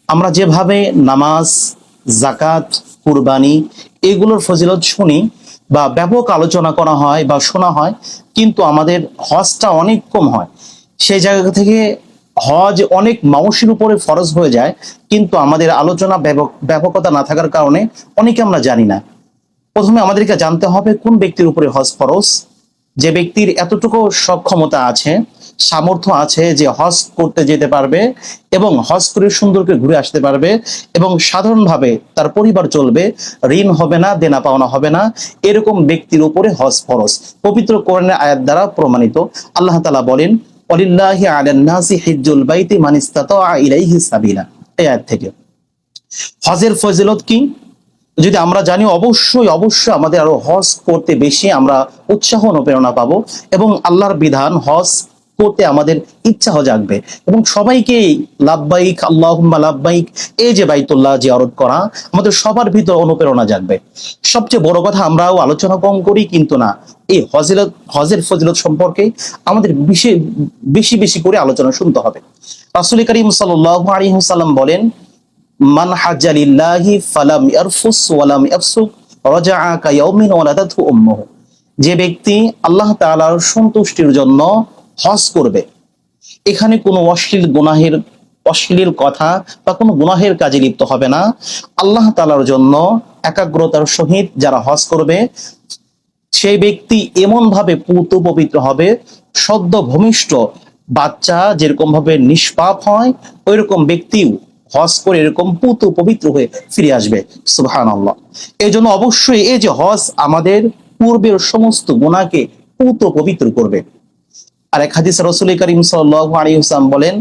আমরা যেভাবে নামাজ, জাকাত, কুরবানি এগুলোর ফজিলত শুনি বা ব্যাপক আলোচনা করা হয় বা শোনা হয়, কিন্তু আমাদের হজটা অনেক কম হয়। সেই জায়গা থেকে হজ অনেক মানুষের উপরে ফরজ হয়ে যায়, কিন্তু আমাদের আলোচনা ব্যাপকতা না থাকার কারণে অনেকে আমরা জানি না। প্রথমে আমাদেরকে জানতে হবে কোন ব্যক্তির উপরে হজ ফরজ। যে ব্যক্তির এতটুকু সক্ষমতা আছে, সামর্থ্য আছে যে হজ করতে যেতে পারবে এবং হজ করে সুন্দর করে ঘুরে আসতে পারবে এবং সাধারণভাবে তার পরিবার চলবে, ঋণ হবে না, দেনা পাওনা হবে না, এরকম ব্যক্তির উপরে হজ ফরজ। পবিত্র কোরআনের আয়াত দ্বারা প্রমাণিত। আল্লাহ তাআলা বলেন, ওয়ালিল্লাহি আলান নাসি হিজ্জুল বাইতি মান ইসতাতাআ ইলাইহি সাবিলা। এই আয়াত থেকে হজের ফজিলত কি যদি আমরা জানি, অবশ্যই অবশ্যই আমাদের আরো হজ করতে বেশি আমরা উৎসাহ অনুপ্রেরণা পাবো এবং আল্লাহর বিধান হজ করতে আমাদের ইচ্ছা জাগবে এবং সবাইকে লাব্বাইক আল্লাহুম্মা লাব্বাইক, এই যে বাইতুল্লাহ জিয়ারত করা, আমাদের সবার ভিতর অনুপ্রেরণা জাগবে। সবচেয়ে বড় কথা, আমরাও আলোচনা কম করি, কিন্তু না, এই হজের ফজিলত সম্পর্কে আমাদের বেশি বেশি বেশি করে আলোচনা শুনতে হবে। রাসূল করিম সাল্লাল্লাহু আলাইহি ওয়াসাল্লাম বলেন, মান হাজ্জা লিল্লাহি ফালাম ইয়ারফুস ওয়ালাম ইয়াফসুক রাজাআ কায়াউমিন ওয়ালাদাতহু উম্মুহু। যে ব্যক্তি আল্লাহ তাআলার সন্তুষ্টির জন্য হজ করবে, এখানে কোনো অশ্লীল কথা বা কোনো গুনাহের কাজে লিপ্ত হবে না। আল্লাহ তাআলার জন্য একাগ্রতার সহিত যারা হজ করবে, সেই ব্যক্তি এমন ভাবে পূত পবিত্র হবে, সদ্য ভূমিষ্ঠ বাচ্চা যেরকম ভাবে নিষ্পাপ হয়, ওইরকম ব্যক্তিও হজ করে এরকম পূত পবিত্র হয়ে ফিরে আসবে। সুবহানাল্লাহ। এই জন্য অবশ্যই এই যে হজ আমাদের পূর্বের সমস্ত গুনাহকে পূত পবিত্র করবে। আর এক হাদিসে রাসূল করিম সাল্লাল্লাহু আলাইহি ওয়াসাল্লাম বলেন,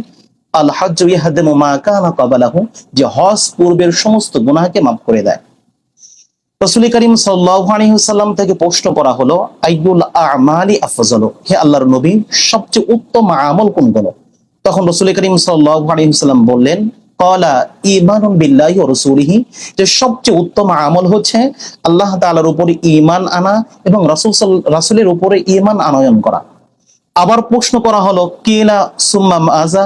আল হাজ্জু ইয়াহদিমু মা কানা ক্বাবলাহু, যে হজ পূর্বের সমস্ত গুনাহকে মাফ করে দেয়। রাসূল করিম সাল্লাল্লাহু আলাইহি ওয়াসাল্লাম থেকে প্রশ্ন করা হলো, আইয়ুল আমালি আফজালু, হে আল্লাহর নবী, সবচেয়ে উত্তম আমল কোনগুলো? তখন রাসূল করিম সাল্লাল্লাহু আলাইহি ওয়াসাল্লাম বললেন, ক্বালা ঈমানুন বিল্লাহি ওয়া রাসূলিহি, যে সবচেয়ে উত্তম আমল হচ্ছে আল্লাহ তাআলার উপরে ঈমান আনা এবং রাসূলের উপরে ঈমান আনয়ন করা। আবার প্রশ্ন করা হলো, কিলা সুম্মা মাজা,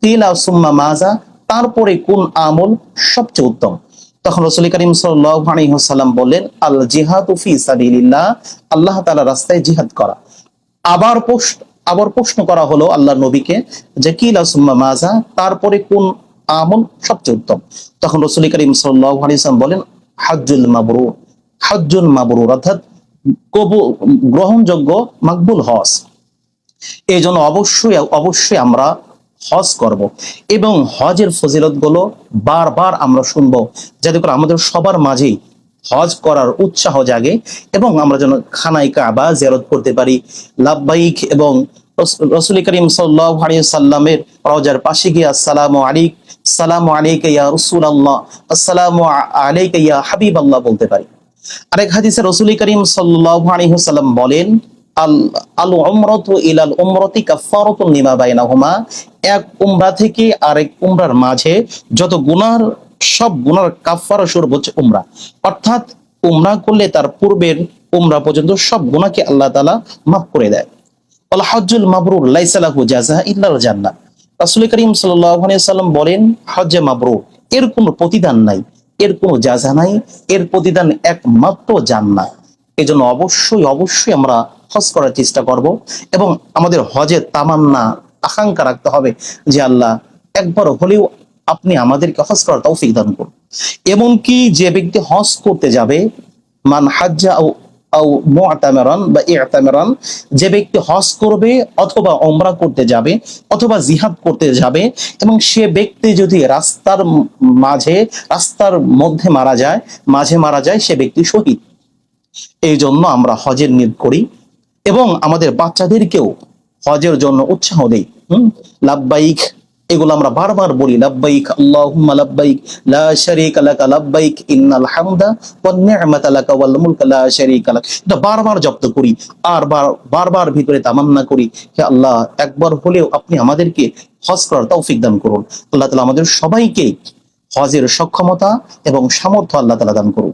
কিলা সুম্মা মাজা, তারপরে কোন আমল সবচেয়ে উত্তম? তখন রাসূল করিম সাল্লাল্লাহু আলাইহি ওয়াসাল্লাম বললেন, আল জিহাদু ফি সাবিলিল্লাহ, আল্লাহ তাআলার রাস্তায় জিহাদ করা। আবার প্রশ্ন করা হলো আল্লাহর নবীকে, যে কিলা সুম্মা মাজা, তারপরে কোন আমল সবচেয়ে উত্তম? তখন রাসূল করিম সাল্লাল্লাহু আলাইহি ওয়াসাল্লাম বলেন, হজ্জুল মাবরুর, হজ্জুল মাবরুর, অর্থাৎ কবুল, গ্রহণযোগ্য, মাকবুল হজ। এই জন্য অবশ্যই অবশ্যই আমরা হজ করব এবং হজের ফজিলত গুলো বারবার আমরা শুনবো, যাতে করে আমাদের সবার মাঝেই হজ করার উৎসাহ জাগে এবং আমরা যেন খানায় কাবা জিয়ারত করতে পারি, লাব্বাইক এবং রাসূল করিম সাল্লাল্লাহু আলাইহি সাল্লামের রওজার পাশে গিয়ে আসসালামু আলাইকা ইয়া রাসূলুল্লাহ, আসসালামু আলাইকা ইয়া হাবিবাল্লাহ বলতে পারি। আরেক হাদিসে রাসূল করিম সাল্লাল্লাহু আলাইহি ওয়াসাল্লাম বলেন, আল আল উমরাতু ইলাল উমরাতি কাফফারাতুন লিমা বাইনাহুমা, এক উমরা থেকে আরেক উমরার মাঝে যত গুনার, সব গুনার কাফফারা স্বরূপ হচ্ছে উমরা। অর্থাৎ উমরা করলে তার পূর্বের উমরা পর্যন্ত সব গুনাহকে আল্লাহ তাআলা মাফ করে দেয়। আল হজ্জুল মাবরুর লাইসা লাহু জাযা ইল্লাল জান্নাহ, রাসূল করিম সাল্লাল্লাহু আলাইহি ওয়াসাল্লাম বলেন, হজ্জে মাবরুর, এর কোনো প্রতিদান নাই, এর কোনো জাযা নাই, এর প্রতিদান একমাত্র জান্নাত। এই জন্য অবশ্যই অবশ্যই আমরা হজ করার চেষ্টা করব এবং আমাদের হজের তামান্না, আকাঙ্ক্ষা রাখতে হবে যে আল্লাহ, একবার হলেও আপনি আমাদেরকে হজ করার তৌফিক দান করুন। এমনকি যে ব্যক্তি হজ করতে যাবে, মান হাজ্জা আও মুআতামিরান বা ইতামিরান, যে ব্যক্তি হজ করবে অথবা উমরা করতে যাবে অথবা জিহাদ করতে যাবে এবং সে ব্যক্তি যদি রাস্তার মধ্যে মারা যায়, সে ব্যক্তি শহীদ। এই জন্য আমরা হজের নিয়ত করি এবং আমাদের বাচ্চাদেরকেও হজের জন্য উৎসাহ দেই। লাব্বাইক, এগুলো আমরা বারবার বলি, লাব্বাইক আল্লাহুম্মা লাব্বাইক লা শারীকা লাকা লাব্বাইক ইন্নাল হামদা ওয়ান নি'মাতা লাকা ওয়াল মুলকা লা শারীকা লাক। এটা বারবার জব্দ করি আর বারবার ভিতরে তামান্না করি, হে আল্লাহ, একবার হলেও আপনি আমাদেরকে হজ করার তৌফিক দান করুন। আল্লাহ তাআলা আমাদের সবাইকে হজের সক্ষমতা এবং সামর্থ্য আল্লাহ তাআলা দান করুন।